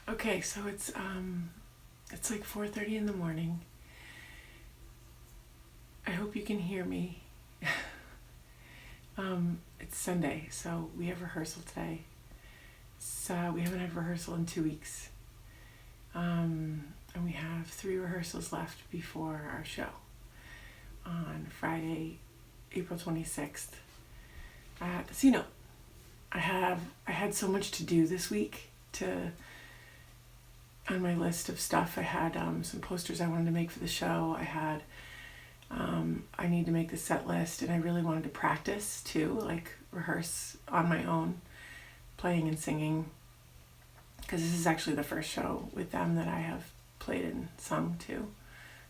Okay, so it's like 4:30 in the morning. I hope you can hear me. It's Sunday, so we have rehearsal today. So we haven't had rehearsal in 2 weeks. And we have 3 rehearsals left before our show on Friday, April 26th at the Casino. I had so much to do this week on my list of stuff. I had some posters I wanted to make for the show. I need to make the set list, and I really wanted to practice too, like rehearse on my own, playing and singing, because this is actually the first show with them that I have played and sung to.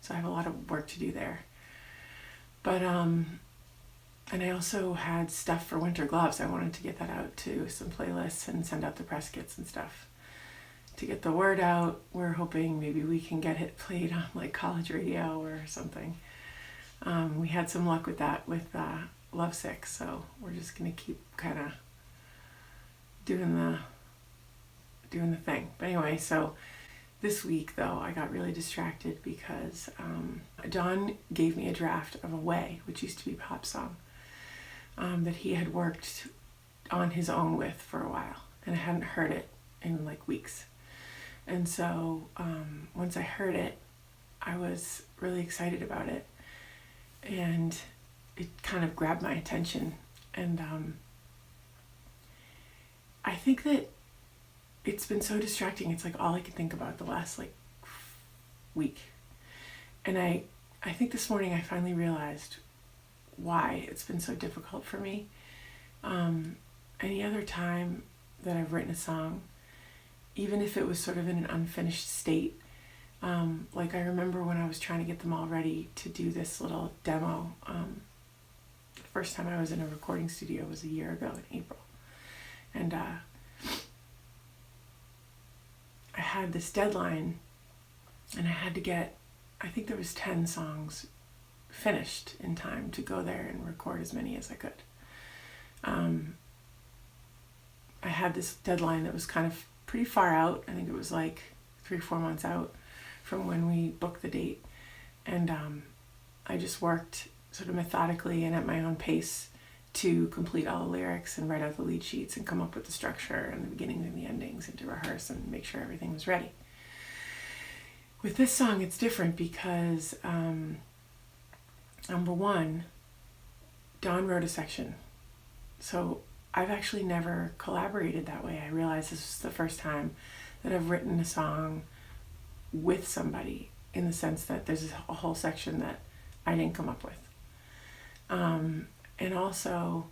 So I have a lot of work to do there. But and I also had stuff for Winter Gloves. I wanted to get that out to some playlists and send out the press kits and stuff to get the word out. We're hoping maybe we can get it played on like college radio or something. We had some luck with that with Lovesick, so we're just gonna keep kind of doing the thing. But anyway, so this week though, I got really distracted because Don gave me a draft of Away, which used to be Pop Song, that he had worked on his own with for a while, and I hadn't heard it in like weeks. And so once I heard it, I was really excited about it, and it kind of grabbed my attention. And I think that it's been so distracting. It's like all I could think about the last like week. And I think this morning I finally realized why it's been so difficult for me. Any other time that I've written a song, even if it was sort of in an unfinished state, like I remember when I was trying to get them all ready to do this little demo. The first time I was in a recording studio was a year ago in April. And I had this deadline, and I had to get, I think there was 10 songs finished in time to go there and record as many as I could. I had this deadline that was kind of pretty far out. I think it was like 3 or 4 months out from when we booked the date. And I just worked sort of methodically and at my own pace to complete all the lyrics and write out the lead sheets and come up with the structure and the beginnings and the endings, and to rehearse and make sure everything was ready. With this song, it's different because, number one, Don wrote a section. So I've actually never collaborated that way. I realized this was the first time that I've written a song with somebody, in the sense that there's a whole section that I didn't come up with. And also,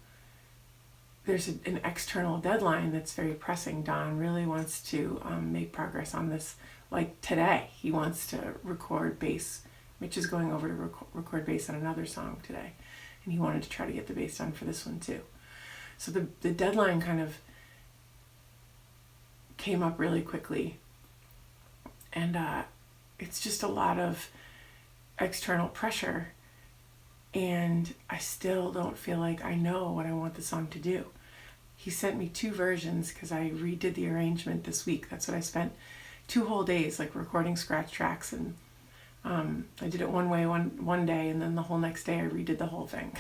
there's an external deadline that's very pressing. Don really wants to make progress on this. Like today, he wants to record bass. Mitch is going over to record bass on another song today, and he wanted to try to get the bass done for this one too. So the deadline kind of came up really quickly, and it's just a lot of external pressure, and I still don't feel like I know what I want the song to do. He sent me 2 versions because I redid the arrangement this week. That's what I spent 2 whole days, like recording scratch tracks, and I did it one way one day, and then the whole next day I redid the whole thing.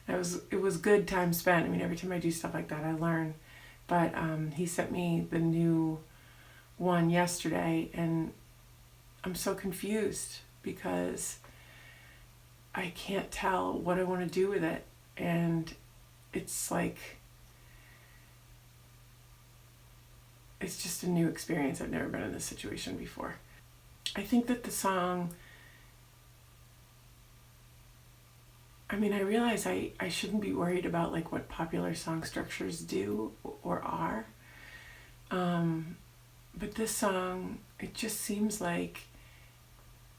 It was good time spent. I mean, every time I do stuff like that, I learn. But he sent me the new one yesterday, and I'm so confused because I can't tell what I want to do with it. And it's like, it's just a new experience. I've never been in this situation before. I think that the song, I mean, I realize I shouldn't be worried about like what popular song structures do or are. But this song, it just seems like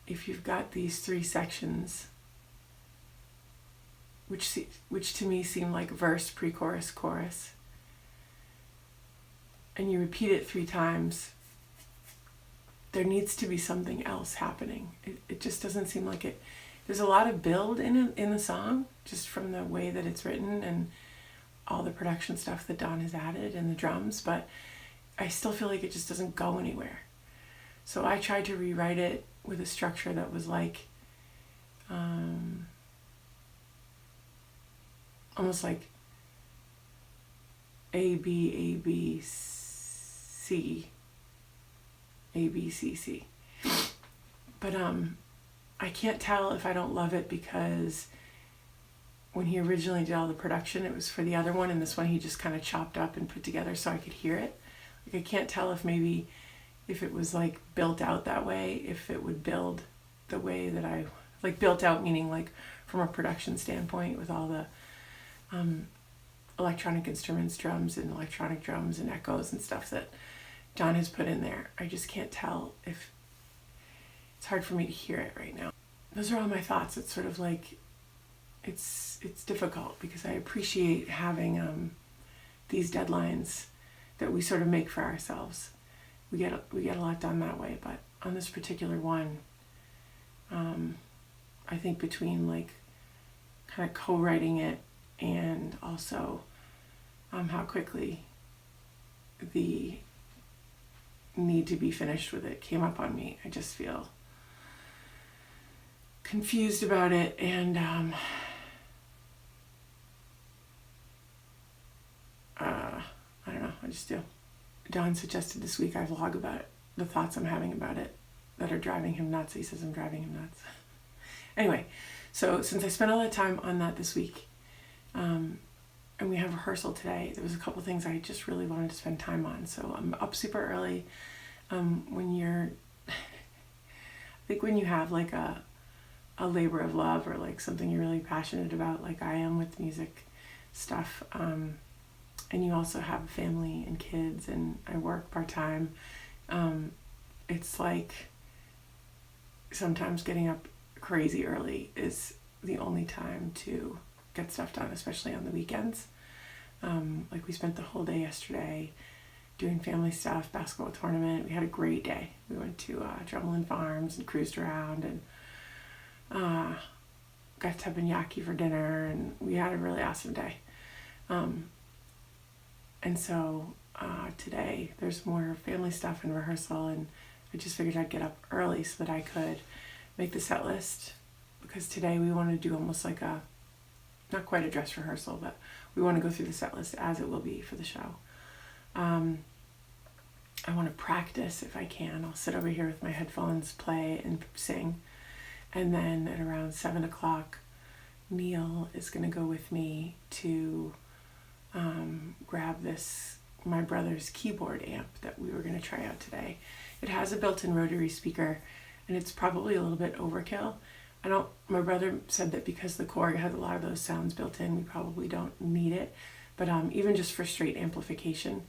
if you've got these 3 sections, which to me seem like verse, pre-chorus, chorus, and you repeat it 3 times, there needs to be something else happening. It just doesn't seem like it. There's a lot of build in the song, just from the way that it's written and all the production stuff that Don has added and the drums, but I still feel like it just doesn't go anywhere. So I tried to rewrite it with a structure that was like, almost like A, B, A, B, C, A, B, C, C. But I can't tell if I don't love it because when he originally did all the production, it was for the other one, and this one he just kind of chopped up and put together so I could hear it. Like, I can't tell if maybe if it was like built out that way, if it would build the way that I like built out, meaning like from a production standpoint with all the electronic instruments, drums and electronic drums and echoes and stuff that John has put in there. I just can't tell if it's hard for me to hear it right now. Those are all my thoughts. It's sort of like it's difficult because I appreciate having these deadlines that we sort of make for ourselves. We get a lot done that way, but on this particular one, I think between like kind of co-writing it and also how quickly the need to be finished with it came up on me, I just feel confused about it, and I don't know, I just do. Don suggested this week I vlog about it, the thoughts I'm having about it that are driving him nuts. He says I'm driving him nuts. Anyway, so since I spent all that time on that this week, and we have rehearsal today, there was a couple things I just really wanted to spend time on. So I'm up super early. When you're, I think when you have like a labor of love or like something you're really passionate about, like I am with music stuff, and you also have a family and kids, and I work part-time, it's like sometimes getting up crazy early is the only time to get stuff done, especially on the weekends. Like we spent the whole day yesterday doing family stuff, basketball tournament. We had a great day. We went to Drumlin Farms and cruised around and got teppanyaki for dinner, and we had a really awesome day. And so today there's more family stuff and rehearsal, and I just figured I'd get up early so that I could make the set list, because today we want to do almost like a, not quite a dress rehearsal, but we want to go through the set list as it will be for the show. I want to practice if I can. I'll sit over here with my headphones, play and sing, and then at around 7 o'clock, Neil is going to go with me to grab my brother's keyboard amp that we were going to try out today. It has a built-in rotary speaker, and it's probably a little bit overkill. My brother said that because the Korg has a lot of those sounds built in, we probably don't need it. But even just for straight amplification,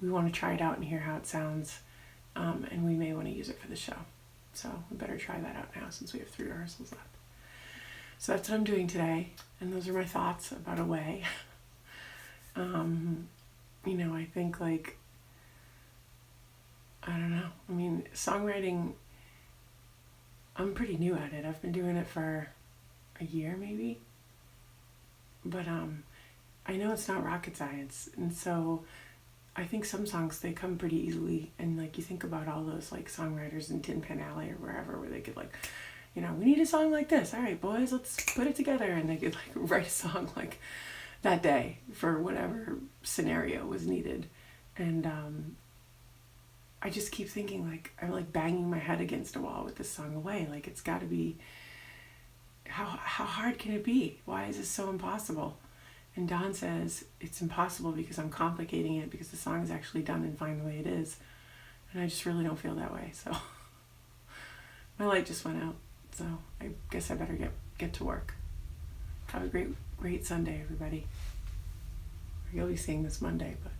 we want to try it out and hear how it sounds, and we may want to use it for the show. So we better try that out now since we have 3 rehearsals left. So that's what I'm doing today, and those are my thoughts about Away. I think like, I don't know. I mean, songwriting, I'm pretty new at it. I've been doing it for a year maybe. But I know it's not rocket science. And so I think some songs, they come pretty easily. And like you think about all those like songwriters in Tin Pan Alley or wherever, where they could like, we need a song like this. All right, boys, let's put it together. And they could like write a song like that day for whatever scenario was needed. And I just keep thinking like, I'm like banging my head against a wall with this song Away. Like it's got to be, how hard can it be? Why is this so impossible? And Don says it's impossible because I'm complicating it, because the song is actually done and fine the way it is. And I just really don't feel that way. So my light just went out. So I guess I better get to work. Have a great Sunday, everybody. You'll be seeing this Monday, but